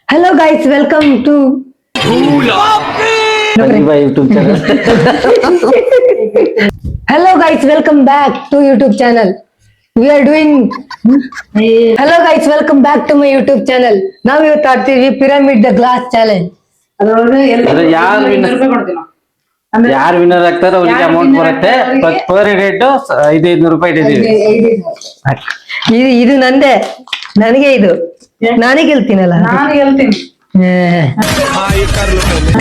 Hello guys, welcome to YouTube channel. Hello guys, welcome back to YouTube channel. We are doing Hello guys, welcome back to my YouTube channel. Now we are Pyramid the Glass Challenge. ಯಾರು winner ಆಗ್ತಾರೋ ಅವ್ರಿಗೆ amount ಬರುತ್ತೆ. Per rate 500 ರೂಪಾಯಿ ಇಟ್ಟಿದ್ದೀವಿ. ಇದು ನಂದೇ, ನನಗೆ ಇದು ನಾನೇ ಗೆಲ್ತೀನಲ್ಲ. ನಾನು ಗೆಲ್ತೀನಿ.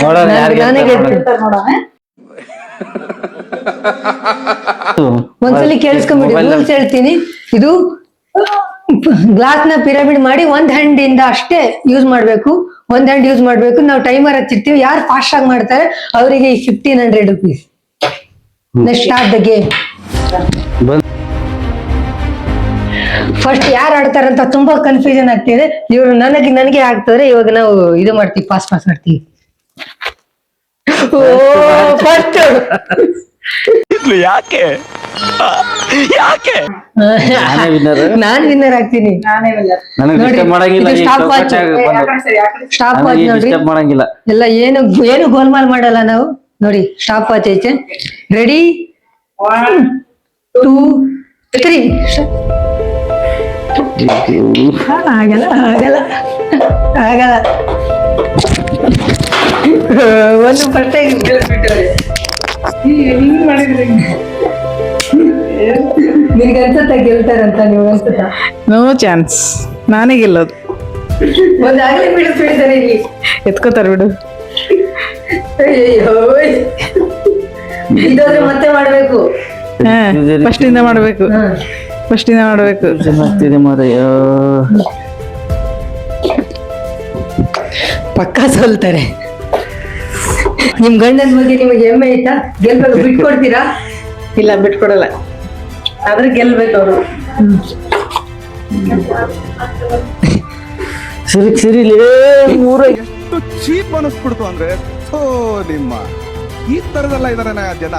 ನೋಡೋಣ ಯಾರು ನಾನೇ ಗೆಲ್ತೀನಿ. ಒಂದ್ಸಲಿ ಕೇಳಿಸ್ಕೊಂಡ್ಬಿಡಿ, ರೂಲ್ಸ್ ಹೇಳ್ತೀನಿ. ಇದು ಗ್ಲಾಸ್ ನ ಪಿರಮಿಡ್ ಮಾಡಿ ಒಂದ್ ಹ್ಯಾಂಡ್ ಇಂದ ಅಷ್ಟೇ ಯೂಸ್ ಮಾಡ್ಬೇಕು. ಒಂದ್ ಹ್ಯಾಂಡ್ ಯೂಸ್ ಮಾಡ್ಬೇಕು. ನಾವು ಟೈಮರ್ ಹಚ್ಚಿರ್ತೀವಿ. ಯಾರು ಫಾಸ್ಟ್ ಆಗಿ ಮಾಡ್ತಾರೆ ಅವರಿಗೆ 1500 rupees. Next start the game. First ಯಾರು ಆಡ್ತಾರಂತ ತುಂಬಾ ಕನ್ಫ್ಯೂಷನ್ ಆಗ್ತಿದೆ. ಇವ್ರು ನನಗೆ ಆಗ್ತದ್ರೆ ಇವಾಗ ನಾವು ಇದು ಮಾಡ್ತೀವಿ, ಪಾಸ್ ಮಾಡ್ತೀವಿ. ಫಸ್ಟ್ ಯಾಕೆ ನಾನ್ ವಿನ್ನರ್ ಆಗ್ತೀನಿ. ನನಗೆ ಡಿಸ್ಟರ್ಬ್ ಮಾಡಂಗಿಲ್ಲ. ಸ್ಟಾಪ್ ವಾಚ್ ನೋಡ್ರಿ, ಮಾಡಂಗಿಲ್ಲ ಎಲ್ಲ ಏನು ಗೋಲ್ಮಾಲ್ ಮಾಡಲ್ಲ ನಾವು. ನೋಡಿ ಸ್ಟಾಪ್ ವಾಚ್ ಐತೆ. ರೆಡಿ 1 2 3. ಆಗಲ್ಲ ಆಗಲ್ಲ ಆಗಲ್ಲ. ಒಂದು ಫಸ್ಟ್ ನಿನ್ಗೆ ಅನ್ಸುತ್ತ ಗೆಲ್ತಾರಂತ? ನೀವು ಅನ್ಸುತ್ತ? ನೋ ಚಾನ್ಸ್, ನಾನೇ ಗೆಲ್ಲೋದು. ಒಂದಾಗ್ಲೇ ಬಿಡಿಸ್ಬಿಡ್ತಾರೆ ಇಲ್ಲಿ, ಎತ್ಕೋತಾರ ಬಿಡು. ಅಯ್ಯೋ, ಇದಾದ್ರೆ ಮತ್ತೆ ಮಾಡ್ಬೇಕು. ಫಸ್ಟ್ ಇಂದ ಮಾಡ್ಬೇಕು. ಆಗ್ತಿದೆ ಮಾರಯ್ಯ. ಪಕ್ಕ ಸೋಲ್ತಾರೆ. ನಿಮ್ ಗಂಡನ ಬಗ್ಗೆ ನಿಮಗೆ ಹೆಮ್ಮೆ ಆಯ್ತಾ? ಗೆಲ್ಬೇಕು, ಬಿಟ್ಕೊಡ್ತೀರಾ? ಇಲ್ಲ, ಬಿಟ್ಕೊಡಲ್ಲ. ಆದ್ರೆ ಗೆಲ್ಬೇಕು ಅವರು. ಸರಿ ಎಷ್ಟು ಚೀಪ್ ಅನಿಸ್ಬಿಡ್ತು ಅಂದ್ರೆ ನಿಮ್ಮ ಈ ತರದೆಲ್ಲ ಇದಾರೆ ಜನ.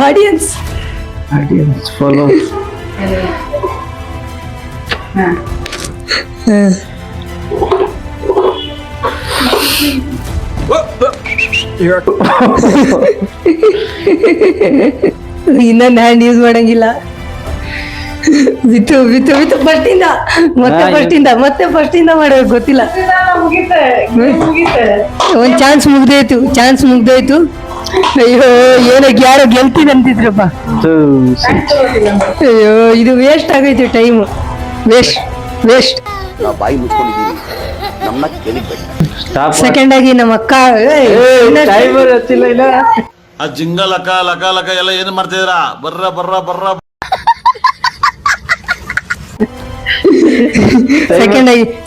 Audience follow. ಇನ್ನೊಂದು ಹ್ಯಾಂಡ್ ಯೂಸ್ ಮಾಡಂಗಿಲ್ಲ. ಬಿತ್ತು ಮತ್ತೆ ಫಸ್ಟ್ ಇಂದ ಮಾಡ್ಬೇಕು. ಗೊತ್ತಿಲ್ಲ, ಒಂದ್ ಚಾನ್ಸ್ ಮುಗ್ದೋಯ್ತು. ಅಯ್ಯೋ, ಯಾರೋ ಗೆಲ್ತೀನಿ ಅಂತಿದ್ರಪ್ಪ. ಅಯ್ಯೋ, ಇದು ವೇಸ್ಟ್ ಆಗೈತೆ, ಟೈಮ್ ವೇಸ್ಟ್. ಬಾಯಿ ಮುಚ್ಕೊಂಡಿದ್ದೀವಿ, ನಮ್ಮನ್ನ ಕೇಳಿಬೇಡಿ. ಸೆಕೆಂಡ್ ಆಗಿ ನಮ್ಮ ಅಕ್ಕ ಆ ಜಿಂಗ ಲಕ ಎಲ್ಲ ಏನ್ ಮಾಡ್ತಿದ್ದೀರಾ? ಬರ್ರ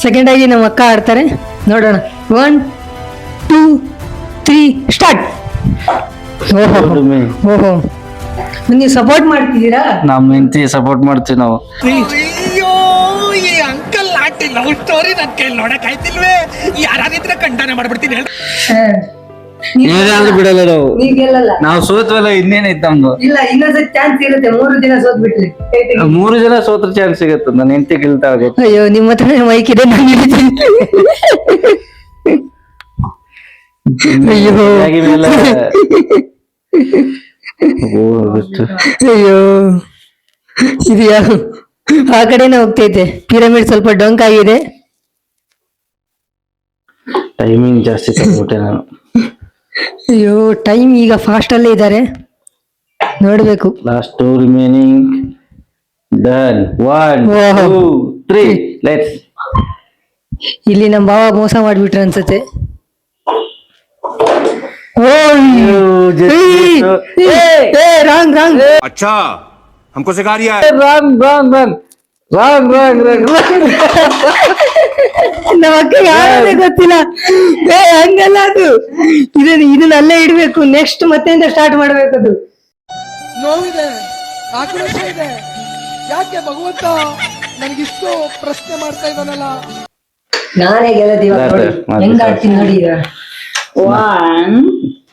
ಸೆಕೆಂಡ್ ಆಗಿ ನಮ್ಮ ಅಕ್ಕ ಆಡ್ತಾರೆ. ನೋಡೋಣ. 1 2 3 ಸ್ಟಾರ್ಟ್. ಓಹೋ, ನೀವು ಸಪೋರ್ಟ್ ಮಾಡ್ತಿದ್ದೀರಾ? ನಮ್ಮ ಹೆಂಡತಿ ಸಪೋರ್ಟ್ ಮಾಡ್ತೀವಿ ನಾವು. ಅಯ್ಯೋ, ಈ ಅಂಕಲ್ ಆಂಟಿ ಲವ್ ಸ್ಟೋರಿ ನನ್ ಕೈಲಿ ನೋಡಕ್ ಆಯ್ತಿಲ್ವೇ? ಯಾರಾಗಿದ್ರೆ ಖಂಡನೆ ಮಾಡ್ಬಿಡ್ತೀನಿ. ಏನಾದ್ರೂ ಬಿಡಲ್ಲ ನಾವು. ನೀವ್ ಗೆಲ್ಲಲ್ಲ. ನಾವು ಸೋತ್ವಲ್ಲ, ಇನ್ನೇನೈತ್ ನಮ್ದು? ಇಲ್ಲ, ಇನ್ನೊಂದ್ಸತಿ ಚಾನ್ಸ್ ಇರುತ್ತೆ. 3 ದಿನ ಸೋತ್ ಬಿಟ್ರಿ. 3 ಜನ ಸೋತ್ರ ಚಾನ್ಸ್ ಸಿಗತ್ತ. ನನ್ನ ಹೆಂಡತಿ ಗೆಲ್ತಾವೆ. ಅಯ್ಯೋ, ನಿಮ್ಮ ಹತ್ರ ಮೈಕ್ ಇದೆ, ನಾನು ಹಿಡಿತೀನಿ. ಅಯ್ಯೋ, ಅಯ್ಯೋ, ಇದು ಯಾವ ಆ ಕಡೆನೇ ಹೋಗ್ತೈತೆ. ಪಿರಮಿಡ್ ಸ್ವಲ್ಪ ಡೊಂಕ್ ಆಗಿದೆ. ಟೈಮಿಂಗ್ ಜಾಸ್ತಿ ತಗೊಂಡ್ಬಿಟ್ಟೆ ನಾನು. ಅಯ್ಯೋ, ಟೈಮ್ ಈಗ ಫಾಸ್ಟ್ ಅಲ್ಲೇ ಇದ್ದಾರೆ, ನೋಡ್ಬೇಕು. Last 2 remaining. ಡನ್. 1 2 3 ಲೆಟ್ಸ್. ಇಲ್ಲಿ ನಮ್ಮ ಬಾವ ಮೋಸ ಮಾಡ್ಬಿಟ್ರೆ ಅನ್ಸತ್ತೆ. ರಾಂಗ್. ಅಚ್ಚಾ, हमको सिखा रिया है. ರಾಂಗ್. ನಮ್ಮ ಅಕ್ಕ ಯಾರೇ ಗೊತ್ತಿಲ್ಲ. ಹಂಗಲ್ಲ, ಅದು ಇದನ್ನ ಅಲ್ಲೇ ಇಡ್ಬೇಕು. ನೆಕ್ಸ್ಟ್ ಮತ್ತೆ ಸ್ಟಾರ್ಟ್ ಮಾಡ್ಬೇಕದು. ನೋವಿದೆ, ಆಕ್ರೋಶ ಇದೆ. ಯಾಕೆ ಭಗವಂತ ನನಗಿಷ್ಟು ಪ್ರಶ್ನೆ ಮಾಡ್ತಾ ಇದ್ದಾನಲ್ಲ? ನಾನೇ ಗೆಲ್ಲದಿವ. ಹೆಂಗ್ ಆಡ್ತೀನಿ ನೋಡಿ ಈಗ. 1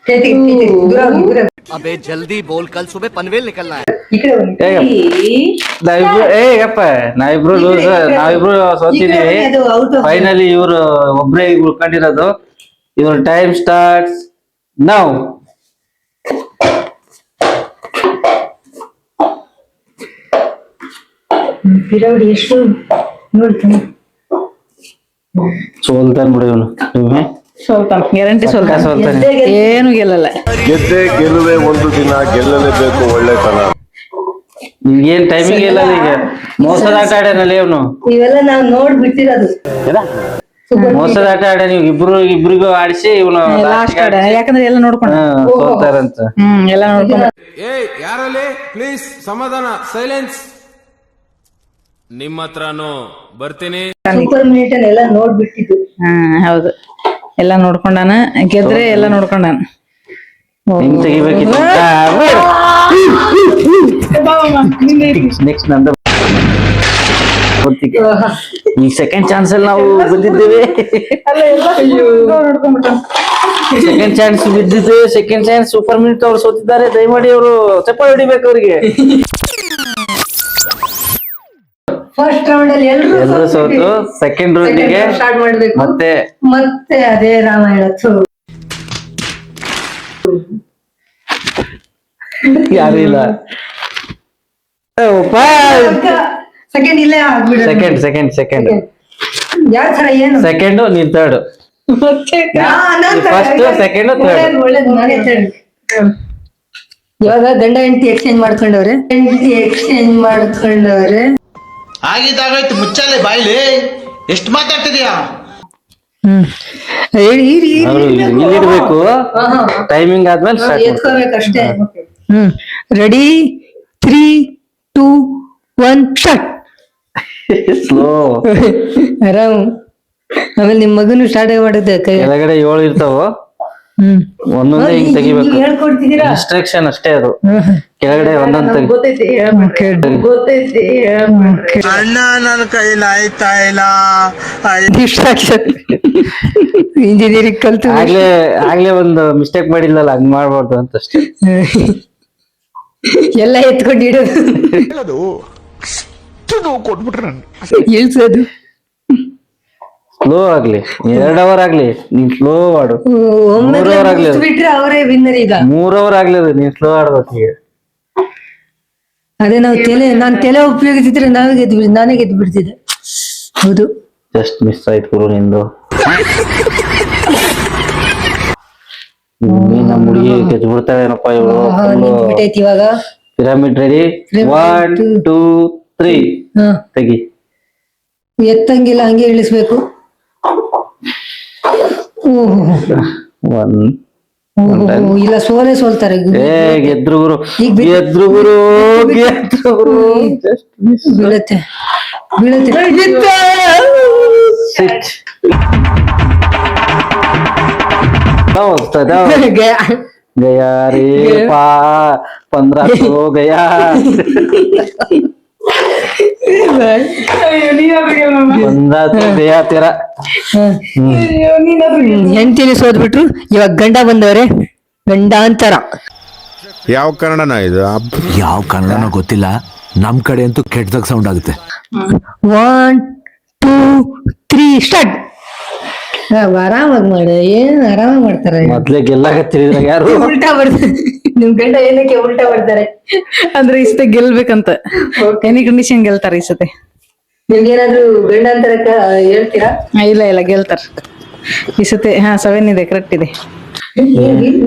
ದೂರ ಹೋಗಿ. अबे जल्दी बोल, कल सुबह पनवेल निकलना है। ಈ ಕಡೆ ಬನ್ನಿ. ನಾವಿಬ್ರು ಲೂಸ್, ನಾವಿಬ್ರು ಸೋತಿದೀವಿ. ಅದು ಔಟ್ ಆಫ್ ಫೈನಲಿ ಇವ್ರು ಒಬ್ರೇ ಈಗ ಉಳ್ಕೊಂಡಿರೋದು. ಇವ್ರ ಟೈಮ್ ಸ್ಟಾರ್ಟ್ಸ್ ನೌ. ಪಿರಮಿಡ್ ಎಷ್ಟು ನೋಡ್ತೀನಿ. ಸೋಲ್ತಾನ್ ಬಿಡು ಇವನು. ಸೋಲ್ತಾನ, ಗ್ಯಾರಂಟಿ ಸೋಲ್ತಾನ. ಸೋಲ್ತಾನೆ. ಏನು ಗೆಲ್ಲಲ್ಲ. ಗೆದ್ದೆ ಗೆಲುವೆ ಒಂದು ದಿನ ಗೆಲ್ಲಲೇಬೇಕು ಒಳ್ಳೆತನ. ಏನ್ ಟೈಮಿಂಗ್ ಇಲ್ಲ ಈಗ. ಮೋಸದ ಆಟ ಆಡ್ಯಾನಲ್ಲಿ ಅವನು. ಇವೆಲ್ಲ ನಾವ್ ನೋಡ್ಬಿಟ್ಟಿರೋದು. ಮೋಸದ ಆಟ ಆಡ. ನೀವು ಇಬ್ರಿಗೂ ಆಡಿಸಿ ಇವನು ಲಾಸ್ಟ್ ಕಡೆ, ಯಾಕಂದ್ರೆ ಎಲ್ಲ ನೋಡ್ಕೊಂಡ. ಸೋಲ್ತಾರಂತ. ಎಲ್ಲ ನೋಡ್ಕೊಂಡ. ಯಾರಲ್ಲಿ ಪ್ಲೀಸ್ ಸಮಾಧಾನ, ಸೈಲೆನ್ಸ್. ನಿಮ್ಮ ಹತ್ರನು ಬರ್ತೀನಿ. ಸೂಪರ್ ಮಿನಿಟ್ ಎಲ್ಲ ನೋಡ್ಬಿಟ್ಟಿದ್ದು. ಹೌದು, ಎಲ್ಲ ನೋಡ್ಕೊಂಡಾನ. ಗೆದ್ರೆ ಎಲ್ಲ ನೋಡ್ಕೊಂಡಾನ. ನಿಂಗ್ ತೆಗಿಬೇಕಿತ್ತು. ನೆಕ್ಸ್ಟ್ ನಂದ ಈ ಸೆಕೆಂಡ್ ಚಾನ್ಸ್ ಅಲ್ಲಿ ನಾವು ಬಂದಿದ್ದೇವೆ. ಸೆಕೆಂಡ್ ಚಾನ್ಸ್ ಬಿದ್ದಿದೆ. ಸೆಕೆಂಡ್ ಚಾನ್ಸ್ ಸೂಪರ್ ಮಿನಿಟ್ ಅವ್ರು ಸೋತಿದ್ದಾರೆ. ದಯಮಾಡಿ ಅವರು ಚಪ್ಪಾಳೆ ಹೊಡಿಬೇಕು ಅವ್ರಿಗೆ. ಫಸ್ಟ್ ರೌಂಡ್ ಅಲ್ಲಿ ಎಲ್ಲರೂ ಸೋತು ಸೆಕೆಂಡ್ ರೌಂಡಿಗೆ ಸ್ಟಾರ್ಟ್ ಮಾಡ್ಬೇಕು. ಮತ್ತೆ ಅದೇ ರಾಮಾಯಣ. ಯಾರು ಇಲ್ಲ. ಸೆಕೆಂಡ್ ಇಲ್ಲೇ ಆಗ್ಬಿಡ. ಸೆಕೆಂಡ್ ಯಾವ ತರ ಏನು ಸೆಕೆಂಡ್ ನೀನ್ ಥರ್ಡ್. First second third. ಒಳ್ಳೇದು ನಾನೇ third. ಇವಾಗ ಗಂಡ ಹೆಂಡತಿ ಎಕ್ಸ್ಚೇಂಜ್ ಮಾಡ್ಕೊಂಡವ್ರೆ. ಆಗಿದ್ದಾಗಾಯ್ತು, ಮುಚ್ಚಾಲೆ ಬಾಯ್ಲಿ. ಎಷ್ಟು ಮಾತಾಡ್ತಿದ್ಯಾ? ಇಲ್ಲಿಡ್ಬೇಕು. ಟೈಮಿಂಗ್ ಆದ್ಮೇಲೆ ಸ್ಟಾರ್ಟ್ ಎತ್ಕೋಬೇಕಷ್ಟೇ. Ready 3, 2, 1 start. ಸ್ಲೋ. ಆರಾಮ್. ಆಮೇಲೆ ನಿಮ್ ಮಗನು ಸ್ಟಾರ್ಟ್ ಮಾಡುತ್ತೆ ಕೈ. ಕೆಳಗಡೆ 7 ಇರ್ತಾವ. ಒಂದೊಂದೇ ಹಿಂಗ್ ತೆಗಿಬೇಕು. ಹೇಳ್ಕೊಡ್ತಿದ್ದೀರಾ? ಇನ್ಸ್ಟ್ರಕ್ಷನ್ ಅಷ್ಟೇ ಅದು. ಕೆಳಗಡೆ ಒಂದೊಂದ್ ತೆಗಿ. ಗೊತ್ತೈತಿ. ಅಣ್ಣ ನನ್ನ ಕೈಲಿ ಆಯ್ತಾ ಇಲ್ಲ. ಡಿಸ್ಟ್ರಾಕ್ಷನ್. ಇಂಜಿನಿಯರಿಂಗ್ ಕಲ್ತು ಆಗ್ಲೇ ಒಂದು ಮಿಸ್ಟೇಕ್ ಮಾಡಿಲ್ಲಲ್ಲ, ಹಂಗ್ ಮಾಡ್ಬಾರ್ದು ಅಂತ ಅಷ್ಟೇ. ಎಲ್ಲ ಎತ್ಕೊಂಡಿಡೋದು, ಇಳ್ಸೋದು. ಸ್ಲೋ ಆಗ್ಲಿ, 2 ಅವರ್ ಆಗ್ಲಿ, ನೀನ್ ಸ್ಲೋ ಆಡು. ಒಮ್ಮೆ 3 ಅವರ್ ಆಗ್ಲಿ, ಬಿಟ್ರೆ ಅವರೇ ವಿನ್ನರ್ ಈಗ. 3 ಅವರ್ ಆಗ್ಲಿ, ನೀನ್ ಸ್ಲೋ ಆಡ್ಬೇಕು ಈಗ. ಅದೇ ನಾನ್ ತಲೆ ಉಪಯೋಗಿಸಿದ್ರೆ ನಾನೇ ಗೆದ್ದು ಬಿಡ್ತಿದ್ದೆ. ಹೌದು, ಜಸ್ಟ್ ಮಿಸ್ ಆಯ್ತು ಗುರು ನಿಂದು. ನಮ್ಮ ಹುಡುಗಿ ಗೆದ್ದು ಬಿಡ್ತಾಳೇನಪ್ಪ ಇವಳು. ನಿಂತ್ಬಿಟ್ಟೈತಿ ಇವಾಗ. Pyramid ready. 1, 2, 3 ತೆಗಿ. ಎತ್ತಂಗಿಲ್ಲ, ಹಂಗೆ ಇಳಿಸ್ಬೇಕು. 1. ಇಲ್ಲ, ಸೋಲ್ತಾರೆ. ಗೆದ್ರು ಗುರು, ಬೀಳತ್ತೆ. गया रे पा 15 हो गया. तेरा ಹೆಂಡತಿನಿ ಸೋದ್ಬಿಟ್ರು. ಇವಾಗ ಗಂಡ ಬಂದವ್ರೆ. ಗಂಡಾಂತರ. ಯಾವ ಕನ್ನಡನ ಇದು? ಯಾವ ಕನ್ನಡನೋ ಗೊತ್ತಿಲ್ಲ, ನಮ್ ಕಡೆ ಅಂತೂ ಕೆಟ್ಟದಾಗ ಸೌಂಡ್ ಆಗುತ್ತೆ. 1, 2, 3 ಸ್ಟಾರ್ಟ್. ಆರಾಮಾಗಿ ಮಾಡ. ಏನ್ ಆರಾಮಾಗಿ ಮಾಡ್ತಾರೆ. ಮೊದ್ಲೇ ಗೆಲ್ಲಾಕತ್ತಿರ ಯಾರು? ಉಲ್ಟಾ ಬರ್ತಾರೆ ನಿಮ್ ಗಂಡ. ಏನಕ್ಕೆ ಉಲ್ಟಾ ಬರ್ತಾರೆ ಅಂದ್ರೆ ಈ ಸತಿ ಗೆಲ್ಬೇಕಂತ ಎನಿ ಕಂಡೀಷನ್ ಗೆಲ್ತಾರ ಈ ಸತಿ. ನಿಮ್ಗೇನಾದ್ರು ಗಂಡಾಂತರ ಹೇಳ್ತೀರಾ? ಇಲ್ಲ ಗೆಲ್ತಾರ ಈ ಸತಿ. 7 ಇದೆ, ಕರೆಕ್ಟ್ ಇದೆ.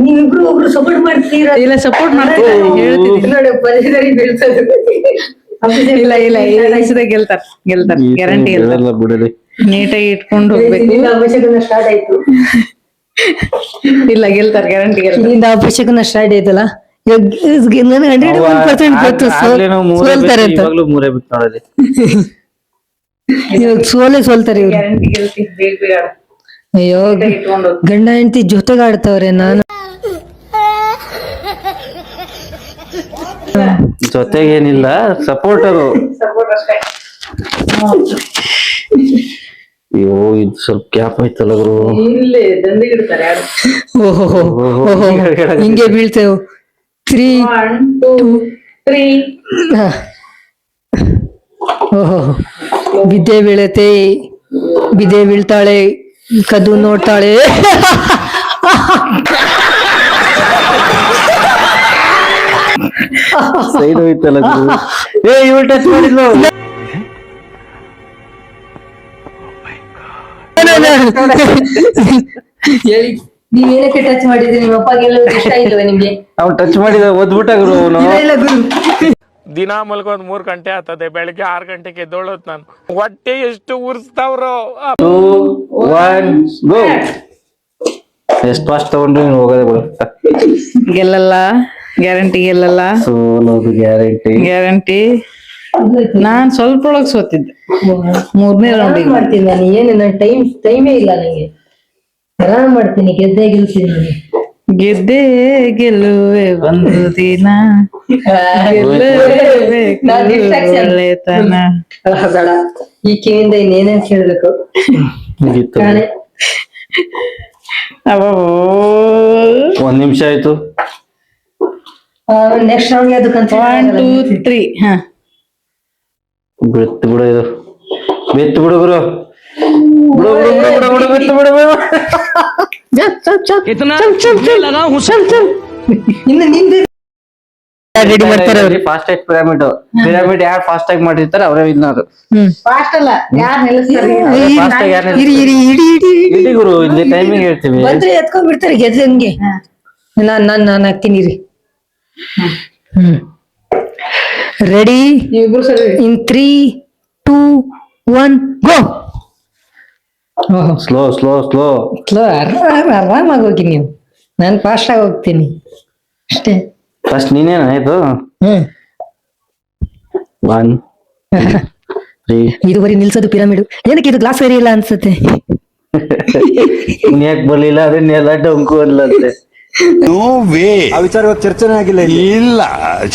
ನೀವಿಬ್ರು ಒಬ್ರು ಸಪೋರ್ಟ್ ಮಾಡ್ತೀರಾ? ಇಲ್ಲ, ಸಪೋರ್ಟ್ ಮಾಡ್ತೀರಾ, ಹೇಳ್ತಿದ್ದೀನಿ ನೋಡಿ. ಪರಿಸರಿ ಬೀಳ್ಸೋದು. ಇಲ್ಲ ಈ ಸತಿ ಗೆಲ್ತಾರ ಗ್ಯಾರಂಟಿ ಗೆಲ್ತಾರ. ಬಿಡಲಿ, ನೀಟಾಗಿ ಇಟ್ಕೊಂಡು ಹೋಗ್ಬೇಕು. ಅವಶ್ಯಕತೆ ಸ್ಟಾರ್ಟ್ ಆಯ್ತು. ಇಲ್ಲ, ಗೆಲ್ತಾರ ಗ್ಯಾರಂಟಿ ಗೆಲ್ತಾರ. ಇಲ್ಲಿಂದ ಅವಶ್ಯಕತೆ ಸ್ಟಾರ್ಟ್ ಆಯ್ತಲ್ಲ. 100% ಗೊತ್ತು ಸೋಲ್ತಾರೆ ಅಂತ. ಮೂರೇ ಬಿಟ್ಟು ನೋಡಲಿ. ಇವಾಗ ಸೋಲ್ತಾರೆ ಇವ್ರು. ಗ್ಯಾರಂಟಿ ಗೆಲ್ತಿ. ಬೇಗ ಆಡು. ಅಯ್ಯೋ, ಗಂಡ ಹೆಂಡತಿ ಜೊತೆಗೆ ಆಡ್ತವ್ರೆ. ನಾನು ಜೊತೆಗೇನಿಲ್ಲ, ಸಪೋರ್ಟ್ ಅದು. ಸಪೋರ್ಟ್ ಅಷ್ಟೇ. ಅಯ್ಯೋ ಇದು ಸ್ವಲ್ಪ ಗ್ಯಾಪ್ ಆಯ್ತಲ್ಲ ಗುರು. ಇಲ್ಲಿ ದಂಡಿಗೆ ಇಡ್ತಾರೆ ಯಾರು. ಓಹೋ ಹಿಂಗೆ ಬೀಳ್ತೇವೆ 3 1 2 3 ಓಹೋ ಬಿದ್ದೆ ಬೀಳತೆ ಬಿದ್ದೆ ಬೀಳ್ತಾಳೆ ಕದ್ದು ನೋಡ್ತಾಳೆ. ಸೈಡ್ ಹೋಯ್ತಲ್ಲ ಗುರು. ಇವ್ರು ಟಚ್ ಮಾಡಿದ್ಲು. ಹೇಳಿ ನೀವೇನಕ್ಕೆ ಟಚ್ ಮಾಡಿದ್ರಿ ನಿಮ್ಮ ಅಪ್ಪಗೆಲ್ಲ ಇಷ್ಟ ಇಲ್ವ ನಿಮ್ಗೆ? ಅವ್ನು ಟಚ್ ಮಾಡಿದ ಓದ್ಬಿಟ್ಟ ಗುರು ಅವನು. ಇಲ್ಲ ಗುರು ದಿನ ಮಲ್ಕೊಂಡ್ 3 ಗಂಟೆ ಆಗ್ತದೆ, ಬೆಳಗ್ಗೆ 6 ಗಂಟೆಗೆ ಎದ್ದೋಳತ್ ನಾನು. ಹೊಟ್ಟೆ ಎಷ್ಟು ಉರ್ಸ್ತಾವ್ರೋ. 2 1 ಗೋ. ಎಷ್ಟು ಫಾಸ್ಟ್ ತಗೊಂಡ್ರು ನೀನು ಹೋಗೋದೇ ಗುರು. ಗೆಲ್ಲಲ್ಲ, ಗ್ಯಾರಂಟಿ ಗೆಲ್ಲಲ್ಲ, ಸೋಲೋದು ಗ್ಯಾರಂಟಿ. ಗ್ಯಾರಂಟಿ. ನಾನ್ ಸ್ವಲ್ಪ ಒಳಗ್ ಸೋತಿದ್ದೆ 3ನೇ ರೌಂಡಿಗೆ. ಮಾಡ್ತೀನಿ ನಾನು, ಏನು ನನ್ನ ಟೈಮೇ ಇಲ್ಲ ನಂಗೆ. ಆರಾಮ್ ಮಾಡ್ತೀನಿ, ಗೆದ್ದೇ ಗೆಲ್ತೀನಿ ನಾನು. ಗೆದ್ದೆ ಗೆಲ್ಲುವೆ ಒಂದು ದಿನ, ಗೆಲ್ಲಬೇಕು ನಾನ್ distraction. ಒಳ್ಳೆತನ. ಬೇಡ, ಈ ಕಿವಿಯಿಂದ ಇನ್ನೇನೇನ್ ಕೇಳ್ಬೇಕು. ಮುಗೀತು. ನಾನೇ ಅಬ್ಬಬ್ಬೋ. 1 ನಿಮಿಷ ಆಯ್ತು. ನೆಕ್ಸ್ಟ್ ರೌಂಡ್ ಅದು 1 2 3 ಹಾ. ಬಿತ್ತು ಬಿಡು ಇದು, ಬಿತ್ತು ಬಿಡು ಗುರು. ಬಿಡು ಬಿಡು ಬಿಡು ಬಿಡು ಬಿತ್ತು ಬಿಡು ಬಿಡು. ಇನ್ನು ನಿಂದು ರೆಡಿ ಮಾಡ್ತಾರೆ ಅವ್ರು. ಫಾಸ್ಟ್ ಆಗಿ ಪಿರಮಿಡ್ ಯಾರು ಫಾಸ್ಟ್ ಆಗಿ ಮಾಡಿರ್ತಾರೆ ಅವರೇ ವಿನ್ನರ್. ಫಾಸ್ಟ್ ಅಲ್ಲ, ಯಾರು ನಿಲ್ಲಿಸ್ತಾರೆ? ಫಾಸ್ಟ್ ಆಗಿ ಯಾರು ಇರಿ ಇರಿ ಇಡಿ ಇಡಿ ಇಡಿ ಗುರು, ಇಲ್ಲಿ ಟೈಮಿಂಗ್ ಹೇಳ್ತೀವಿ. ಬಂದ್ರೆ ಎತ್ಕೊಂಡ್ ಬಿಡ್ತಾರೆ ಗೆದ್ದಂಗೆ. ನಾನ್ ಹಾಕ್ತೀನಿ ರೀ. ರೆಡಿ ಇಬ್ರು ಸರಿ. In 3 2 1 go. Slow slow slow. ಆರಾಮಾಗಿ ಹೋಗಿ ನೀವು, ನಾನು ಫಾಸ್ಟ್ ಆಗಿ ಹೋಗ್ತೀನಿ ಅಷ್ಟೇ. ಫಸ್ಟ್ ನೀನೇನ ಆಯ್ತು. 1 3 ಇದುವರೆ ನಿಲ್ಸೋದು ಪಿರಮಿಡ್. ಏನಕ್ಕೆ ಇದು ಗ್ಲಾಸ್ ಸರಿ ಇಲ್ಲ ಅನ್ಸುತ್ತೆ. ಯಾಕೆ ಬರ್ಲಿಲ್ಲ ಅದನ್ನೆಲ್ಲ ಡೊಂಕು ಅನ್ಲಂತೆ. No way. ಆ ವಿಚಾರವಾಗಿ ಚರ್ಚೆನೇ ಆಗಿಲ್ಲ ಇಲ್ಲಿ. ಇಲ್ಲ,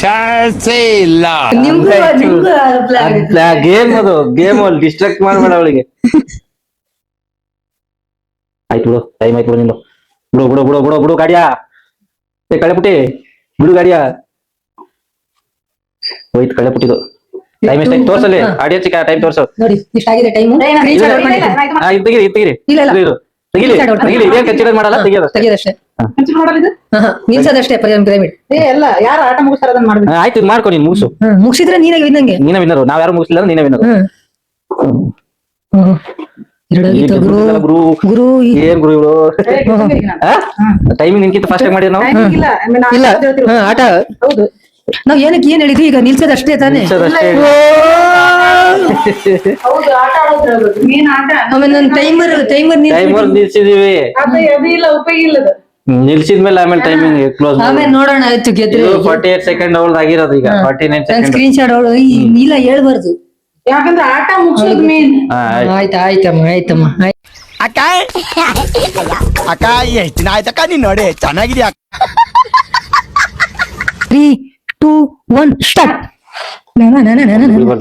ಚಾನ್ಸೇ ಇಲ್ಲ. ನಿಮ್ಗೂ ಗೇಮ್ ಅದು, ಗೇಮ್ ಅಲ್ಲಿ ಡಿಸ್ಟ್ರಾಕ್ಟ್ ಮಾಡ್ಬೇಡ ಅವಳಿಗೆ. ಆಯ್ತು ಬಿಡು, ಟೈಮ್ ಆಯ್ತು ಬಿಡು ನಿಂದು. ಬಿಡು ಬಿಡು ಬಿಡು ಬಿಡು ಬಿಡು ಗಾಡಿಯಾ. ಕಳೆಪುಟ್ಟಿ ಬಿಡು ಗಾಡಿಯಾ. ಹೋಯ್ತು ಕಳೆಪುಟ್ಟಿದು. ಟೈಮ್ ಎಷ್ಟಾಯ್ತು ತೋರ್ಸಲ್ಲಿ, ಆಡಿಯನ್ಸ್ ಟೈಮ್ ತೋರ್ಸು. ನೋಡಿ ಇಷ್ಟಾಗಿದೆ ಟೈಮು. ತೆಗಿರಿ ತೆಗಿರಿ ಇಲ್ಲ, ಇಲ್ಲ. ತೆಗಿಲಿ ತೆಗಿಲಿ. ಇದೇನ್ ಕನ್ಸಿಡರ್ ಮಾಡಲ್ಲ, ತೆಗಿಯೋದು. ತೆಗಿಯೋದಷ್ಟೇ, ಹಂಚಿನ ಮಾಡೋದು ಇದು? ನಿಲ್ಸೋದಷ್ಟೇ ಪಿರಮಿಡ್. ಎಲ್ಲ ಯಾರು ಆಟ ಮುಗಿಸ್ತಾರ ಅದನ್ನ ಮಾಡ್ಬೇಕು. ಆಯ್ತು ಇದು ಮಾಡ್ಕೊ, ನೀನ್ ಮುಗಿಸು. ಮುಗಿಸಿದ್ರೆ ನೀನೇ ವಿನ್ನಂಗೆ. ನೀನೇ ವಿನ್ನರು, ನಾವ್ ಯಾರು ಮುಗಿಸ್ಲಿಲ್ಲ, ನೀನೇ ವಿನ್ನರು. ಎರಡಾಗಿತ್ತು ಗುರು. ಗುರು ಏನ್ ಗುರು ಇವ್ರು. ಟೈಮಿಂಗ್ ನಿನ್ಕಿಂತ ಫಾಸ್ಟ್ ಆಗಿ ಮಾಡಿದ್ರೆ ನಾವು. ಇಲ್ಲ, ಇಲ್ಲ ಆಟ. ಹೌದು. ನಾವ್ ಏನಕ್ಕೆ ಏನ್ ಹೇಳಿದ್ವಿ ಈಗ? ನಿಲ್ಸೋದಷ್ಟೇ ತಾನೇ. ನಿಲ್ಸೋದಷ್ಟೇ. ಹೌದು, ಆಟ ಆಡೋದು ಮೇನ್ ಆಟ. ಆಮೇಲೆ ನಾನು ಟೈಮರ್ ಟೈಮರ್ ನಿಲ್ಸಿದೀವಿ. ಅದು ಇಲ್ಲ, ಉಪಯೋಗ ಇಲ್ಲದ. ನಿಲ್ಸಿದ್ಮೇಲೆ ಆಮೇಲೆ ಟೈಮಿಂಗ್ ಕ್ಲೋಸ್. ಆಮೇಲೆ ನೋಡೋಣ ಆಯ್ತು ಗೆದ್ರೆ. 48 ಸೆಕೆಂಡ್ ಅವಳದ್ ಆಗಿರೋದು ಈಗ 49 ನನ್ ಸೆಕೆಂಡ್. ಸ್ಕ್ರೀನ್ ಶಾಟ್ ಅವಳು ಇಲ್ಲ ಹೇಳ್ಬಾರ್ದು. ಯಾಕಂದ್ರೆ ಆಟ ಮುಗಿಸೋದು ಮೇನ್. ಆಯ್ತಮ್ಮ ಅಕ್ಕ ಅಕ್ಕ ಎಷ್ಟು ದಿನ ಆಯ್ತಕ್ಕ ನೀನ್ ನೋಡಿ ಚೆನ್ನಾಗಿದ್ಯಾ. 3 2 1 ಸ್ಟಾರ್ಟ್.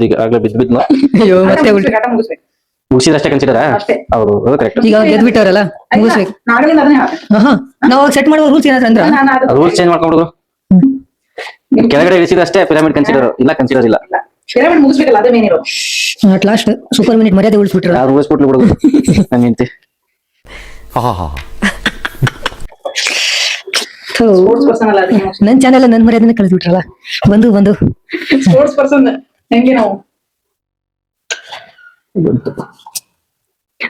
ಈಗ ಆಗ್ಲೇ ಬಿದ್ಬಿದ್ನ. ಅಯ್ಯೋ ಮತ್ತೆ ಉಲ್ಟಾ. ಆಟ ಮುಗಿಸ್ಬೇಕು. ಮುಗಿಸಿದಷ್ಟೇ ಕನ್ಸಿಡರ. ಅಷ್ಟೇ. ಹೌದು ಕರೆಕ್ಟ್. ಈಗ ಗೆದ್ಬಿಟ್ಟವ್ರಲ್ಲ ಮುಗಿಸ್ಬೇಕು. ನಾಗಲಿಂದ ಅದನ್ನೇ ಹಾಕ. ನಾವು ಸೆಟ್ ಮಾಡುವ ರೂಲ್ಸ್ ಏನಾದ್ರು ಅಂದ್ರ ರೂಲ್ಸ್ ಚೇಂಜ್ ಮಾಡ್ಕೊಂಡ್ರು. ಕೆಳಗಡೆ ಇಳಿಸಿದಷ್ಟೇ ಪಿರಮಿಡ್ ಕನ್ಸಿಡರ್, ಇಲ್ಲ ಕನ್ಸಿಡರ್ ಇಲ್ಲ. ಪಿರಮಿಡ್ ಮುಗಿಸ್ಬೇಕಲ್ಲ, ಅದೇ ಮೇನ್ ಇರೋದು. ಅಟ್ ಲಾಸ್ಟ್ ಸೂಪರ್ ಮಿನಿಟ್ ಮರ್ಯಾದೆ ಉಳಿಸ್ಬಿಟ್ರ. ಯಾರು ಉಳಿಸ್ಬಿಟ್ಲು ಬಿಡುದು ನಂಗೆ ನಿಂತಿ. ಸ್ಪೋರ್ಟ್ಸ್ ಪರ್ಸನ್ ಅಲ್ಲ, ಅದಕ್ಕೆ ನನ್ ಚಾನೆಲ್ ನನ್ ಮರ್ಯಾದನ್ನ ಕಳಿಸ್ಬಿಟ್ರಲ್ಲ. ಬಂದು ಸ್ಪೋರ್ಟ್ಸ್ ಪರ್ಸನ್ ಹೆಂಗೆ ನಾವು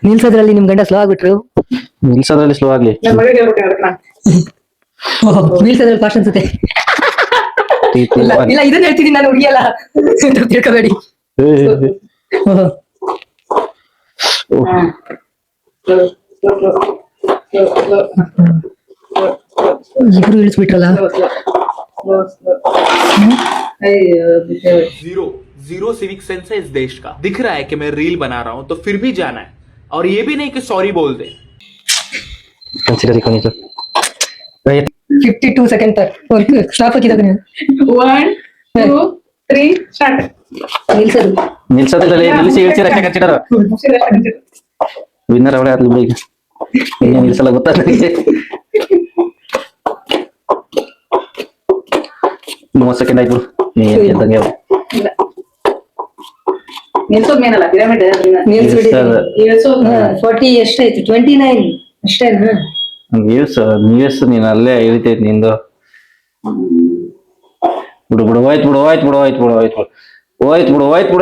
ನಿಲ್ಸೋದ್ರಲ್ಲಿ ನಿಮ್ ಗಂಡ ಸ್ಲೋ ಆಗ್ಬಿಟ್ರು. ನಿಲ್ಸೋದ್ರಲ್ಲಿ ಸ್ಲೋ ಆಗ್ಲಿ. ನನ್ನ ಮಗಳಿಗೆ ಹೇಳ್ಬಿಟ್ಟೆ ಅದಕ್ಕೆ ನಾನು. ನಿಲ್ಸೋದ್ರಲ್ಲಿ ಫಾಸ್ಟ್ ಅನ್ಸುತ್ತೆ. ಇಲ್ಲ ಇದನ್ನ ಹೇಳ್ತಿದ್ದೀನಿ ನಾನು, ಹುಡುಗಿಯಲ್ಲ ತಿಳ್ಕೊಬೇಡಿ. ಇಬ್ರು ಇಳಿಸ್ಬಿಟ್ರಲ್ಲ. जीरो सिविक सेंस है इस देश का. दिख रहा है कि मैं रील बना रहा हूं तो फिर भी जाना है, और ये भी नहीं कि सॉरी बोल दे. ಕನ್ಸಿಡರ್ 52 ಸೆಕೆಂಡ್ ಸ್ಟಾಪ್ ಹಾಕಿದಾಗ 1 2 3 ಸ್ಟಾರ್ಟ್. ನಿಲ್ಸೋದು ನಿಲ್ಸೋದ್ರಲ್ಲಿ ನಿಲ್ಲಿಸಿ ಇಳಿಸಿದ್ರೆ ಅಷ್ಟೇ ಕನ್ಸಿಡರ್. ವಿನ್ನರ್ ಅವಳೇ ಆದ್ಲು ಬಿಡಿ. ಇನ್ನೇನ್ ಈ ಸಲ ಗೊತ್ತಾ ನನಗೆ. 30 ಸೆಕೆಂಡ್ ಆಯ್ತು. ಎಂತಂಗೆ ನಿಲ್ಸೋದ್ ಮೇನಲ್ಲ ಪಿರಮಿಡ್ ನಿಲ್ಸ್ಬಿಡಿ. ಸರ್ 40 ಎಷ್ಟಾಯ್ತು? 29 ಅಷ್ಟೇನಾ? ನ್ಯೂಸ್ ನೀನ್ ಅಲ್ಲೇ ಇಳಿತೈತಿ ನಿಂದು. ಬಿಡು ಹೋಯ್ತು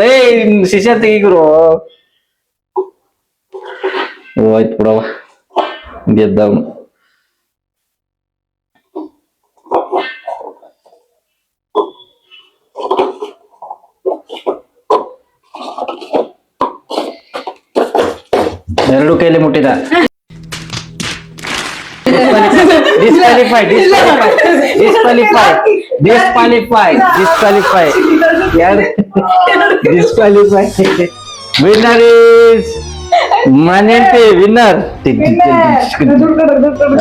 ಏ ಶಿಷ್ಯ ತೆಗಿಗ್ರು ಹೋಯ್ತು ಬಿಡವ ಗೆದ್ದವನು. ಎರಡು ಕೈಲಿ ಮುಟ್ಟಿದ. ಡಿಸ್ಕ್ವಾಲಿಫೈ ವಿನ್ನರ್ ಈಸ್ ಮನೆಂತೆ ವಿನ್ನರ್.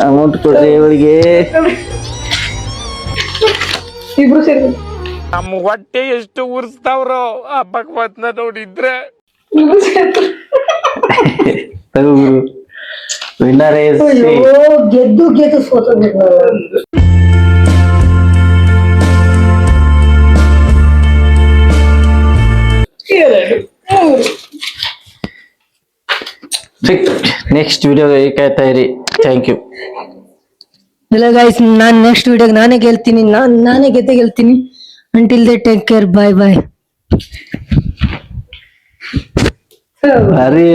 ಅಮೌಂಟ್ ಕೊಡ್ರಿ ಇವಳಿಗೆ. ಇಬ್ರು ಸೇರಿ ನಮ್ಮ ಹೊಟ್ಟೆ ಎಷ್ಟು ಉರ್ಸ್ತಾವ್ರೋ ಆ ಭಗವತ್ನ ನೋಡಿದ್ರೆ. ವಿನ್ನರ್ ಈಸ್ ಗೆದ್ದು ಸೋತು. ನೆಕ್ಸ್ಟ್ ವಿಡಿಯೋ ಕಾಯ್ತಾ ಇರಿ. Thank you. ಇಲ್ಲ ಗೈಸ್, ನಾನ್ ನೆಕ್ಸ್ಟ್ ವಿಡಿಯೋಗೆ ನಾನೇ ಗೆಲ್ತೀನಿ. ನಾನೇ ಗೆಲ್ತೀನಿ. Until then take care. Bye. ಭಾರಿ